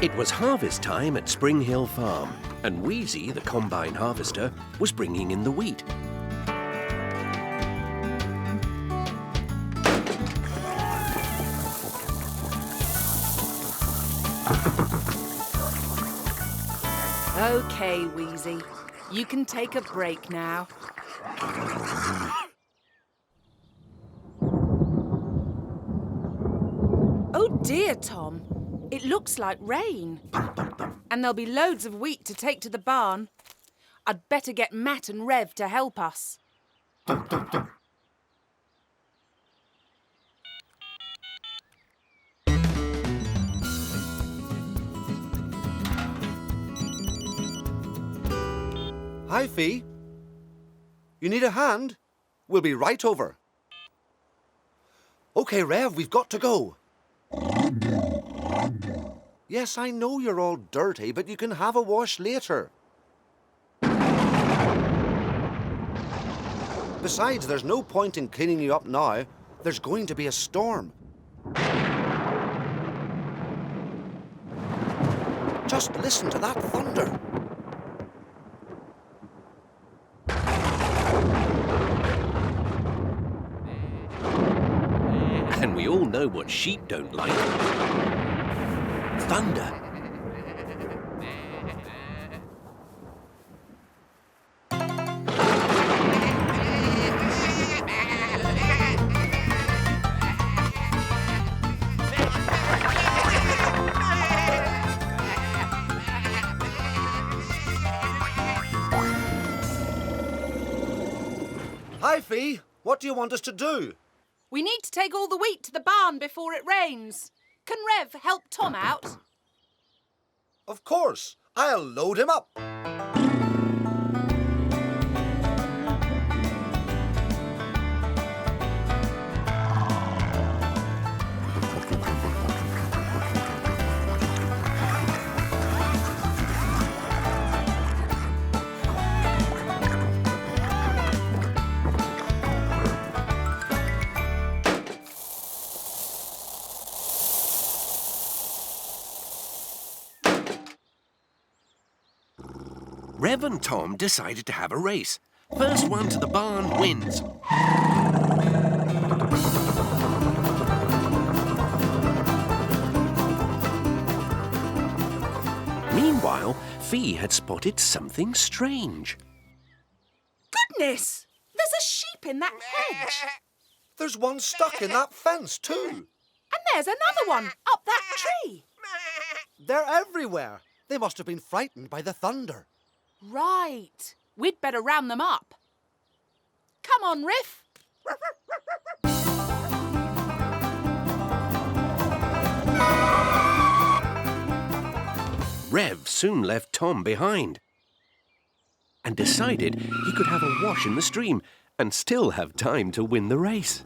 It was harvest time at Spring Hill Farm, and Wheezy, the combine harvester, was bringing in the wheat. OK, Wheezy. You can take a break now. Oh dear, Tom. It looks like rain. And there'll be loads of wheat to take to the barn. I'd better get Matt and Rev to help us. Hi, Fee. You need a hand? We'll be right over. OK, Rev, we've got to go. Yes, I know you're all dirty, but you can have a wash later. Besides, there's no point in cleaning you up now. There's going to be a storm. Just listen to that thunder. And we all know what sheep don't like. Thunder. Hi, Fee. What do you want us to do? We need to take all the wheat to the barn before it rains. Can Rev help Tom out? Of course. I'll load him up. Rev and Tom decided to have a race. First one to the barn wins. Meanwhile, Fee had spotted something strange. Goodness! There's a sheep in that hedge. There's one stuck in that fence too. And there's another one up that tree. They're everywhere. They must have been frightened by the thunder. Right. We'd better round them up. Come on, Riff. Rev soon left Tom behind and decided he could have a wash in the stream and still have time to win the race.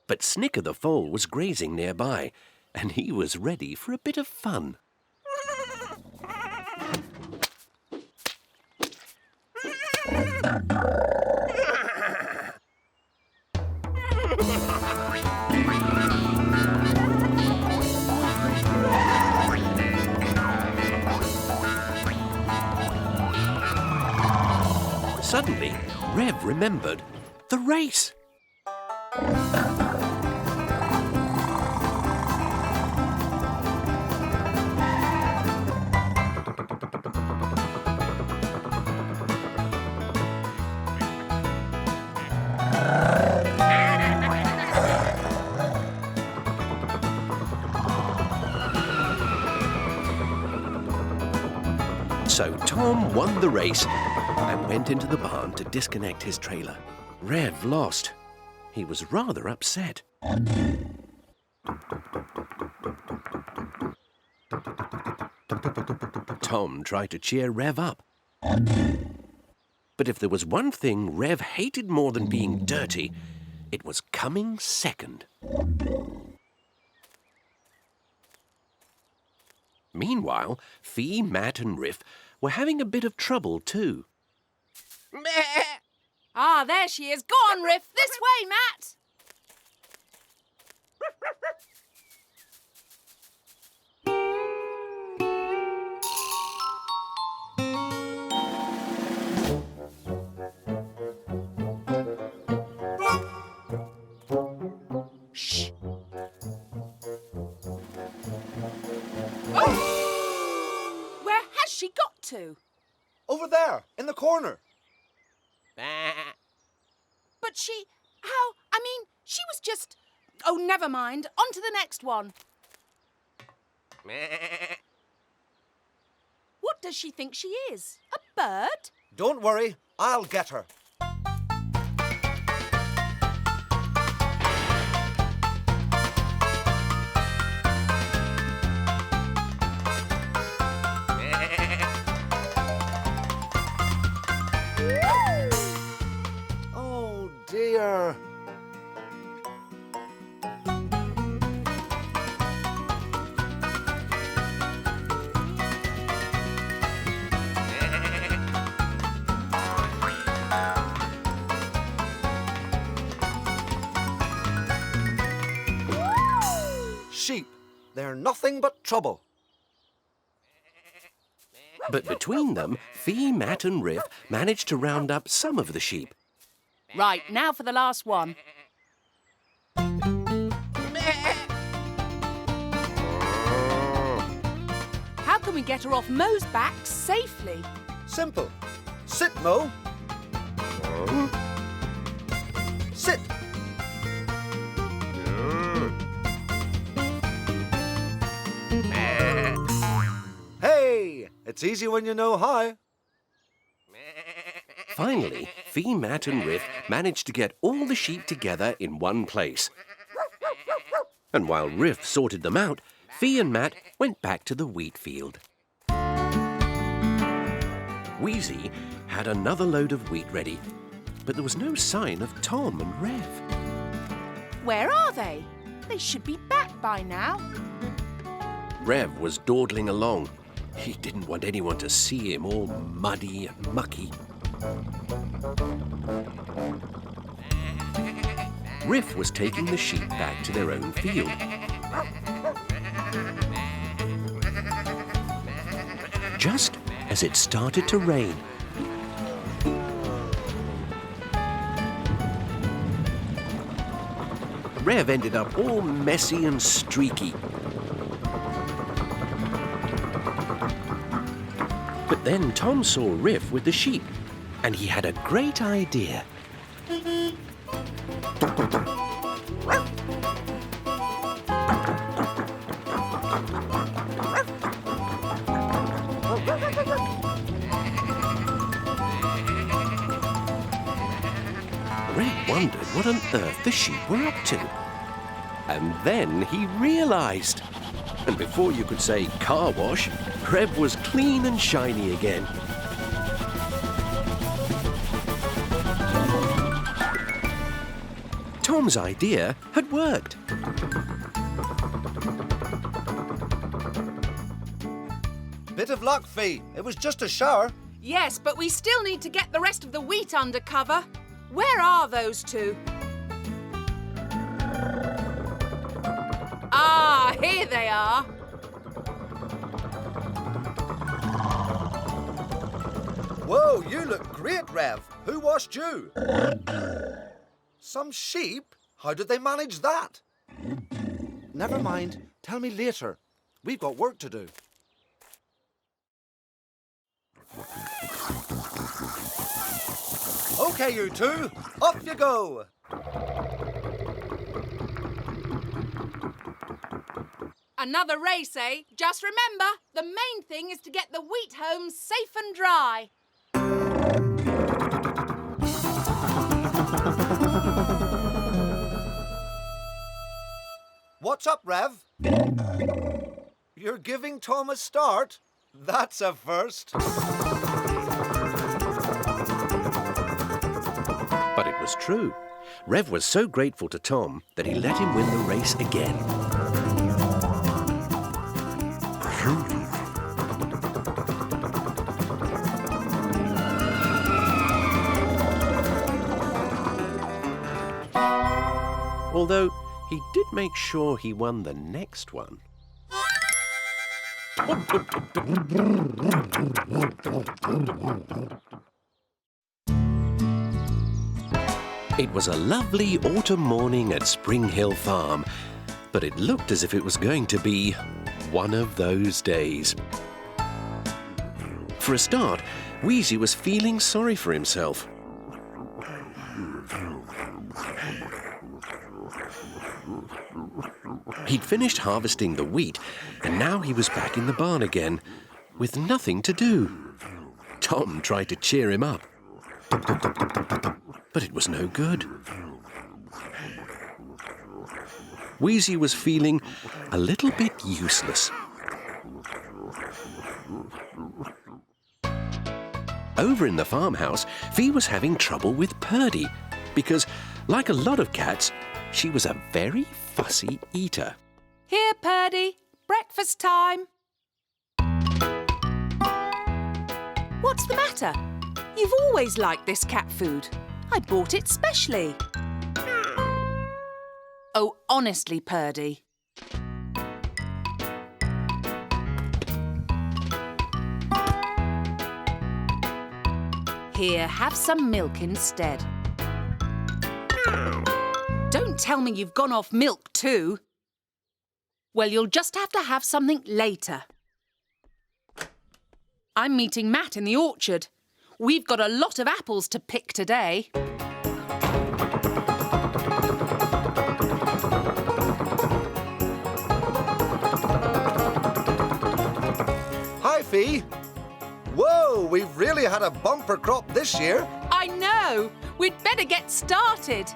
But Snicker the foal was grazing nearby, and he was ready for a bit of fun. Suddenly, Rev remembered the race. So Tom won the race and went into the barn to disconnect his trailer. Rev lost. He was rather upset. Tom tried to cheer Rev up. But if there was one thing Rev hated more than being dirty, it was coming second. Meanwhile, Fee, Matt and Riff were having a bit of trouble too. Ah, there she is. Go on, Riff. This way, Matt. to? Over there, in the corner. But she was just... Oh, never mind. On to the next one. What does she think she is? A bird? Don't worry, I'll get her. Oh, dear. Sheep, they're nothing but trouble. But between them, Fee, Matt and Riff managed to round up some of the sheep. Right, now for the last one. How can we get her off Mo's back safely? Simple. Sit, Mo. Sit. Hey, it's easy when you know how. Finally, Fee, Matt and Riff managed to get all the sheep together in one place. And while Riff sorted them out, Fee and Matt went back to the wheat field. Wheezy had another load of wheat ready, but there was no sign of Tom and Rev. Where are they? They should be back by now. Rev was dawdling along. He didn't want anyone to see him all muddy and mucky. Riff was taking the sheep back to their own field. Just as it started to rain. Rev ended up all messy and streaky. But then Tom saw Riff with the sheep, and he had a great idea. Red wondered what on earth the sheep were up to. And then he realised. And before you could say car wash, Rev was clean and shiny again. Tom's idea had worked. Bit of luck, Fee. It was just a shower. Yes, but we still need to get the rest of the wheat under cover. Where are those two? Ah, here they are. Whoa, you look great, Rev. Who washed you? Some sheep? How did they manage that? Never mind. Tell me later. We've got work to do. OK, you two. Off you go. Another race, eh? Just remember, the main thing is to get the wheat home safe and dry. What's up, Rev? You're giving Tom a start? That's a first. But it was true. Rev was so grateful to Tom that he let him win the race again. Although he did make sure he won the next one. It was a lovely autumn morning at Spring Hill Farm, but it looked as if it was going to be one of those days. For a start, Wheezy was feeling sorry for himself. He'd finished harvesting the wheat, and now he was back in the barn again, with nothing to do. Tom tried to cheer him up, but it was no good. Wheezy was feeling a little bit useless. Over in the farmhouse, Fee was having trouble with Purdy because, like a lot of cats, she was a very fussy eater. Here, Purdy, breakfast time. What's the matter? You've always liked this cat food. I bought it specially. Oh, honestly, Purdy. Here, have some milk instead. Don't tell me you've gone off milk too. Well, you'll just have to have something later. I'm meeting Matt in the orchard. We've got a lot of apples to pick today. Hi, Fee. Whoa, we've really had a bumper crop this year. I know. We'd better get started.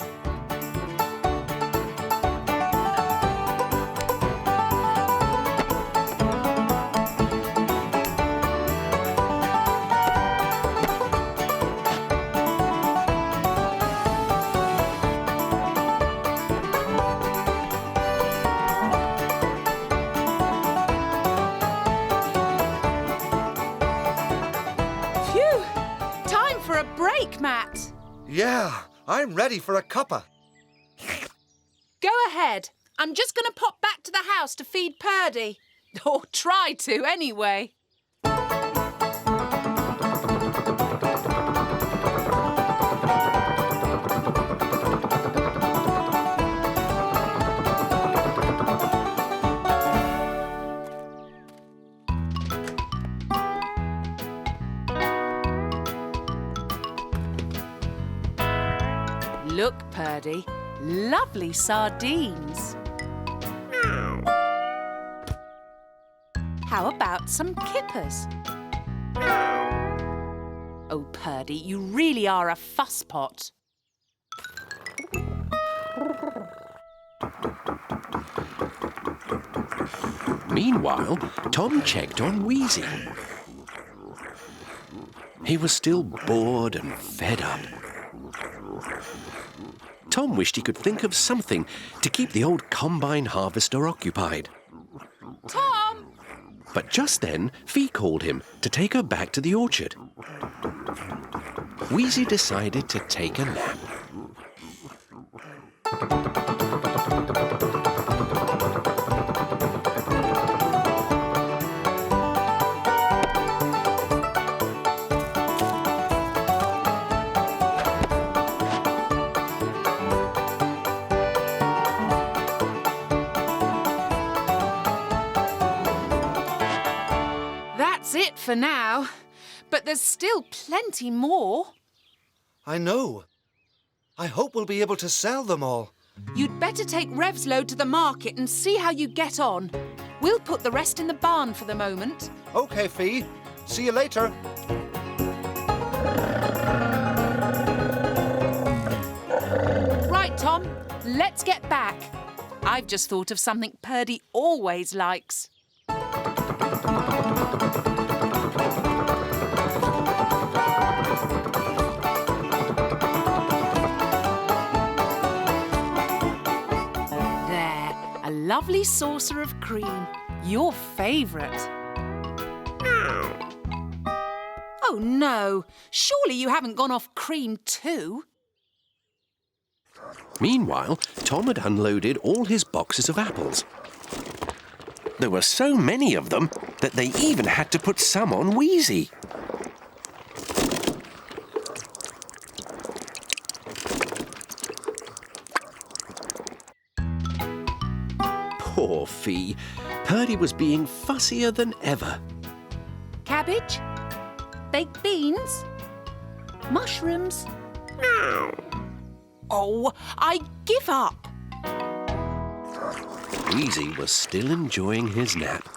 Matt. Yeah, I'm ready for a cuppa. Go ahead. I'm just going to pop back to the house to feed Purdy. Or try to, anyway. Look, Purdy, lovely sardines. How about some kippers? Oh, Purdy, you really are a fusspot. Meanwhile, Tom checked on Wheezy. He was still bored and fed up. Tom wished he could think of something to keep the old combine harvester occupied. Tom! But just then, Fee called him to take her back to the orchard. Wheezy decided to take a nap. That's it for now. But there's still plenty more. I know. I hope we'll be able to sell them all. You'd better take Rev's load to the market and see how you get on. We'll put the rest in the barn for the moment. OK, Fee. See you later. Right, Tom. Let's get back. I've just thought of something Purdy always likes. A lovely saucer of cream, your favourite. Oh no, surely you haven't gone off cream too? Meanwhile, Tom had unloaded all his boxes of apples. There were so many of them that they even had to put some on Wheezy. Poor Fee. Purdy was being fussier than ever. Cabbage? baked beans, mushrooms. Oh, I give up. Wheezy was still enjoying his nap.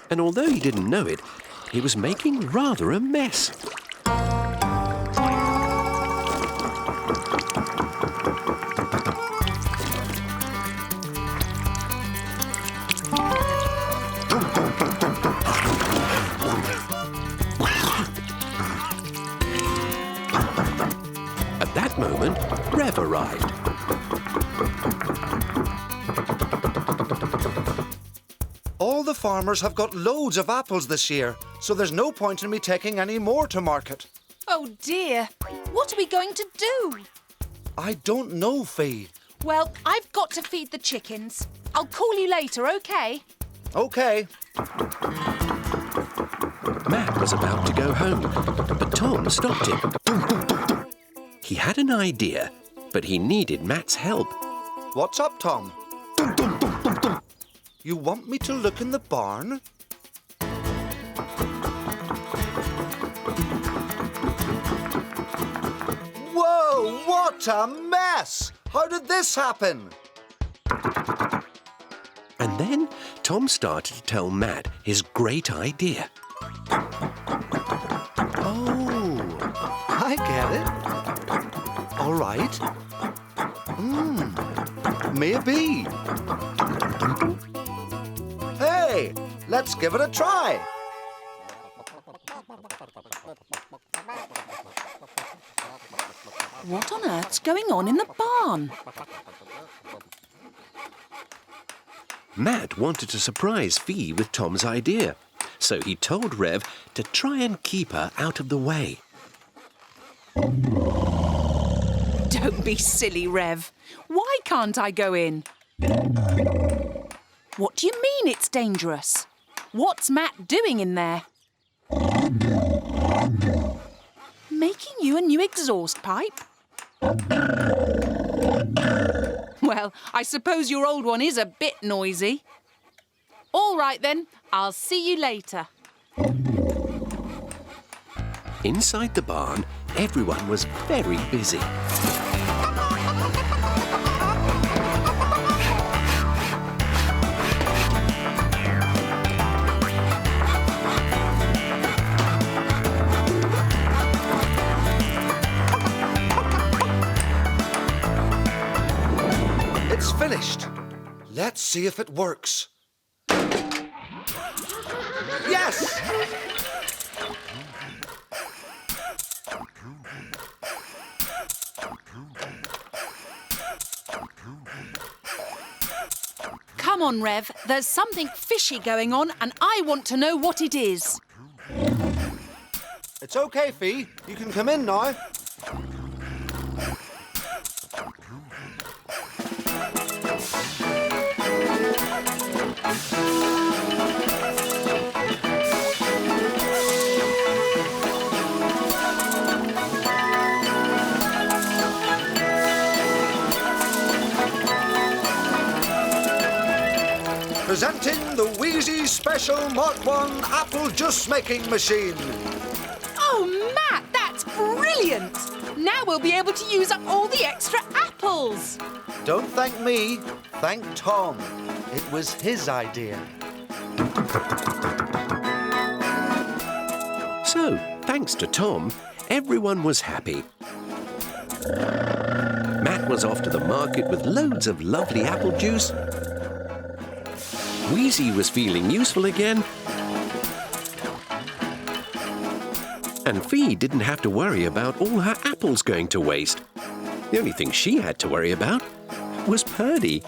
And although he didn't know it, he was making rather a mess. At that moment, Rev arrived. All the farmers have got loads of apples this year, so there's no point in me taking any more to market. Oh dear, what are we going to do? I don't know, Fee. Well, I've got to feed the chickens. I'll call you later, OK? OK. Matt was about to go home, but Tom stopped him. He had an idea, but he needed Matt's help. What's up, Tom? You want me to look in the barn? Whoa, what a mess! How did this happen? And then Tom started to tell Matt his great idea. Oh, I get it. All right. Maybe. Hey, let's give it a try. What on earth's going on in the barn? Matt wanted to surprise Fee with Tom's idea, so he told Rev to try and keep her out of the way. Don't be silly, Rev. Why can't I go in? What do you mean it's dangerous? What's Matt doing in there? Making you a new exhaust pipe? Well, I suppose your old one is a bit noisy. All right then, I'll see you later. Inside the barn, everyone was very busy. It's finished. Let's see if it works. Yes! Come on, Rev. There's something fishy going on and I want to know what it is. It's okay, Fee. You can come in now. Presenting the Wheezy Special Mark 1 Apple Juice Making Machine. Oh, Matt, that's brilliant! Now we'll be able to use up all the extra apples. Don't thank me, thank Tom. It was his idea. So, thanks to Tom, everyone was happy. Matt was off to the market with loads of lovely apple juice. Wheezy was feeling useful again. And Fee didn't have to worry about all her apples going to waste. The only thing she had to worry about was Purdy.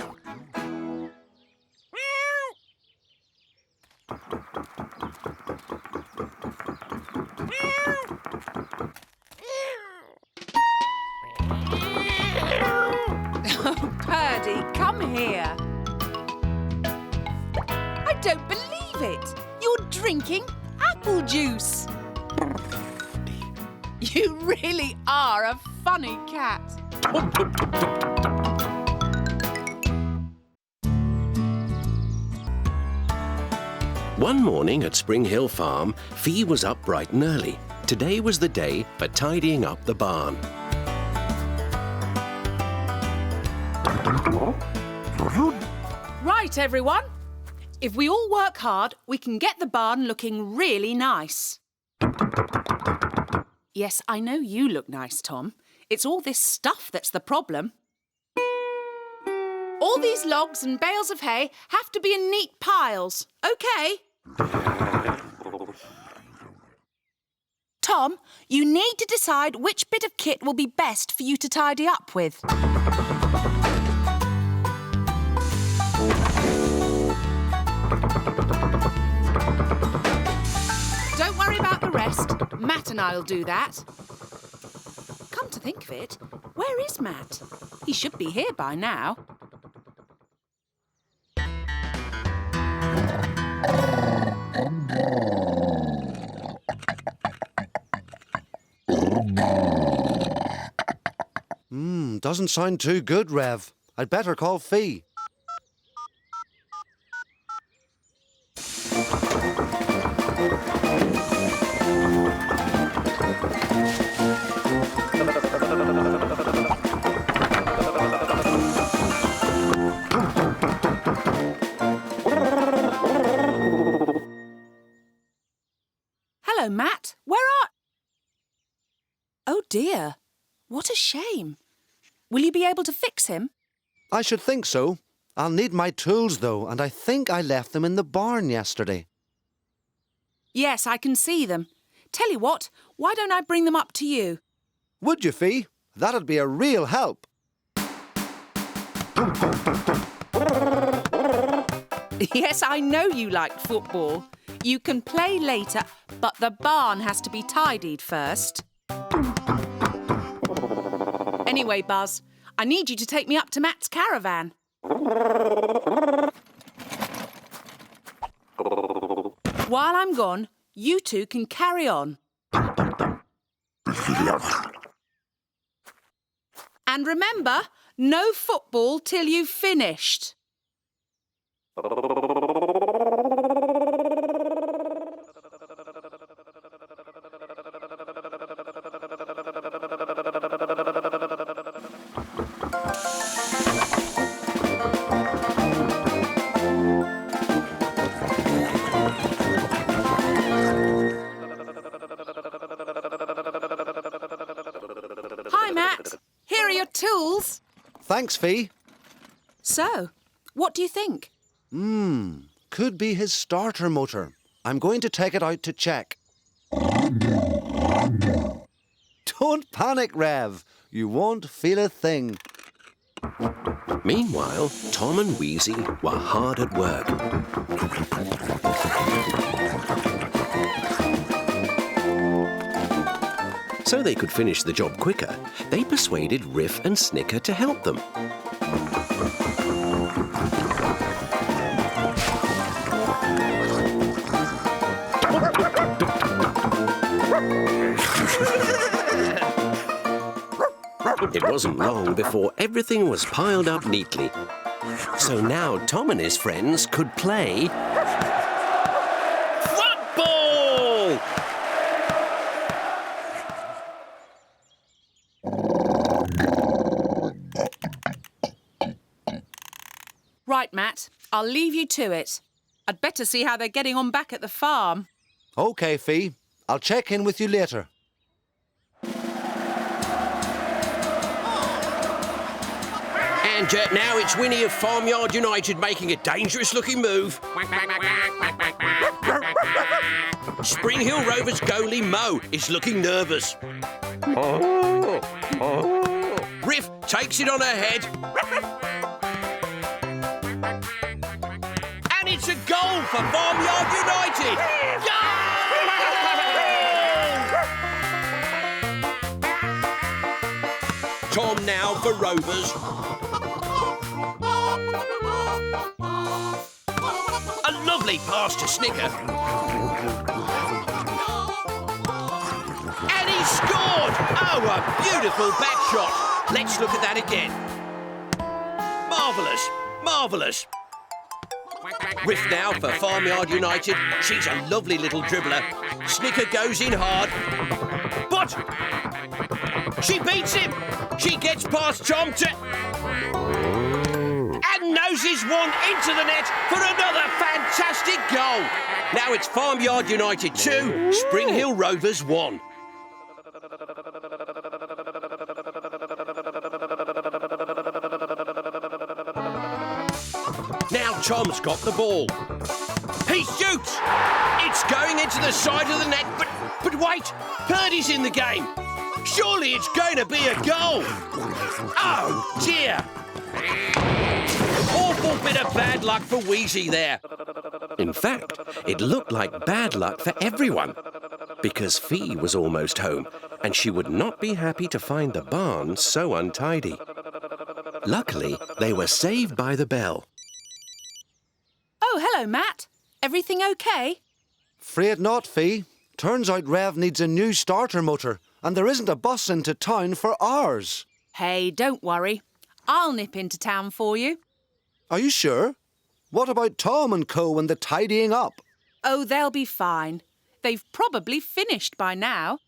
Purdy, come here. I don't believe it. You're drinking apple juice. You really are a funny cat. One morning at Spring Hill Farm, Fee was up bright and early. Today was the day for tidying up the barn. Right, everyone. If we all work hard, we can get the barn looking really nice. Yes, I know you look nice, Tom. It's all this stuff that's the problem. All these logs and bales of hay have to be in neat piles, OK? Tom, you need to decide which bit of kit will be best for you to tidy up with. Don't worry about the rest. Matt and I'll do that. Come to think of it, where is Matt? He should be here by now. Doesn't sound too good, Rev. I'd better call Fee. Hello, Matt. Where are... Oh, dear. What a shame. Will you be able to fix him? I should think so. I'll need my tools, though, and I think I left them in the barn yesterday. Yes, I can see them. Tell you what, why don't I bring them up to you? Would you, Fee? That'd be a real help. Yes, I know you like football. You can play later, but the barn has to be tidied first. Anyway, Buzz, I need you to take me up to Matt's caravan. While I'm gone, you two can carry on. And remember, no football till you've finished. Hi, Matt. Here are your tools. Thanks, Fee. So, what do you think? Could be his starter motor. I'm going to take it out to check. Don't panic, Rev. You won't feel a thing. Meanwhile, Tom and Wheezy were hard at work. So they could finish the job quicker, they persuaded Riff and Snicker to help them. It wasn't long before everything was piled up neatly. So now Tom and his friends could play... football! Right, Matt, I'll leave you to it. I'd better see how they're getting on back at the farm. OK, Fee. I'll check in with you later. And now it's Winnie of Farmyard United making a dangerous-looking move. Spring Hill Rovers goalie Mo is looking nervous. Riff takes it on her head. And it's a goal for Farmyard United! Goal! Tom now for Rovers. A lovely pass to Snicker. And he scored! Oh, a beautiful back shot. Let's look at that again. Marvellous, marvellous. Riff now for Farmyard United. She's a lovely little dribbler. Snicker goes in hard. But she beats him. She gets past Tom to... and noses one into the net for another fantastic goal. Now it's Farmyard United 2, Spring Hill Rovers 1. Now Tom's got the ball. He shoots! It's going into the side of the net, but wait! Purdy's in the game. Surely it's going to be a goal. Oh, dear. Awful bit of bad luck for Wheezy there. In fact, it looked like bad luck for everyone, because Fee was almost home, and she would not be happy to find the barn so untidy. Luckily, they were saved by the bell. Oh, hello, Matt. Everything okay? Afraid not, Fee. Turns out Rev needs a new starter motor, and there isn't a bus into town for hours. Hey, don't worry. I'll nip into town for you. Are you sure? What about Tom and Co and the tidying up? Oh, they'll be fine. They've probably finished by now.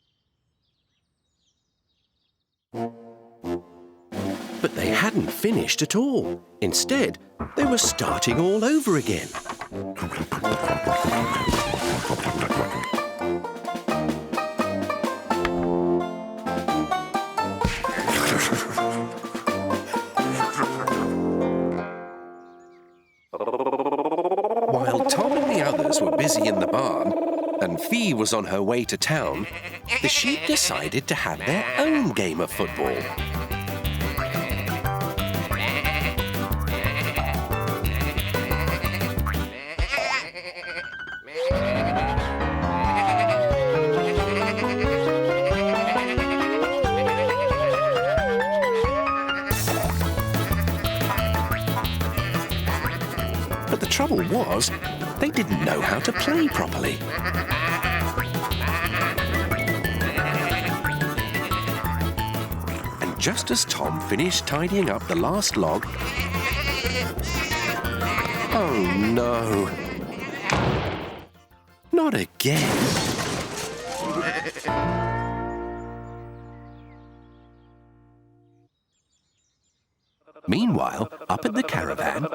But they hadn't finished at all. Instead, they were starting all over again. While Tom and the others were busy in the barn, and Fee was on her way to town, the sheep decided to have their own game of football. But the trouble was, they didn't know how to play properly. And just as Tom finished tidying up the last log... Oh, no. Not again. Meanwhile, up at the caravan...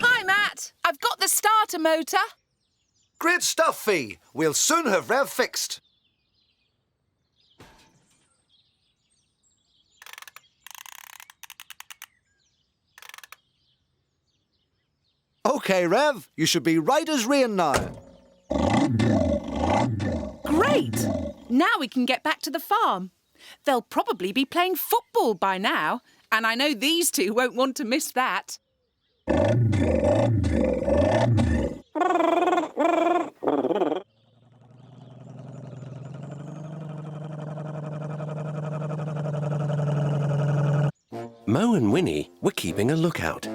Hi, Matt. I've got the starter motor. Great stuff, Fee. We'll soon have Rev fixed. OK, Rev, you should be right as rain now. Great. Now we can get back to the farm. They'll probably be playing football by now, and I know these two won't want to miss that. Mo and Winnie were keeping a lookout.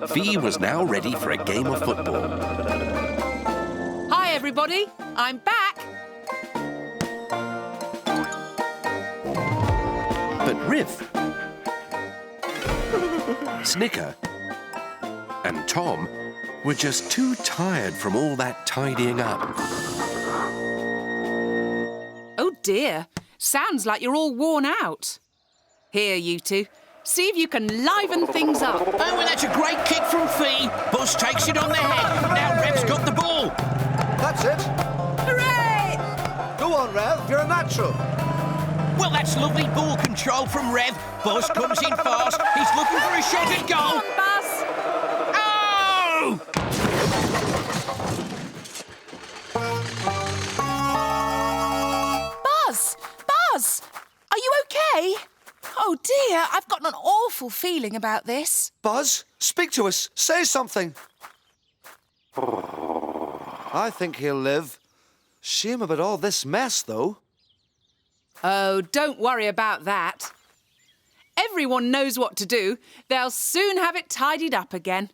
Fee was now ready for a game of football. Hi, everybody. I'm back. But Riff, Snicker and Tom were just too tired from all that tidying up. Oh, dear. Sounds like you're all worn out. Here, you two. See if you can liven things up. Oh, well, that's a great kick from Fee. Buzz takes it on the head. Now Rev's got the ball. That's it. Hooray! Go on, Rev. You're a natural. Well, that's lovely ball control from Rev. Buzz comes in fast. He's looking for a shot at Come goal. on, Buzz. Oh! Buzz! Buzz! Are you okay? Oh, dear. I've got an awful feeling about this. Buzz, speak to us. Say something. I think he'll live. Shame about all this mess, though. Oh, don't worry about that. everyone knows what to do, they'll soon have it tidied up again.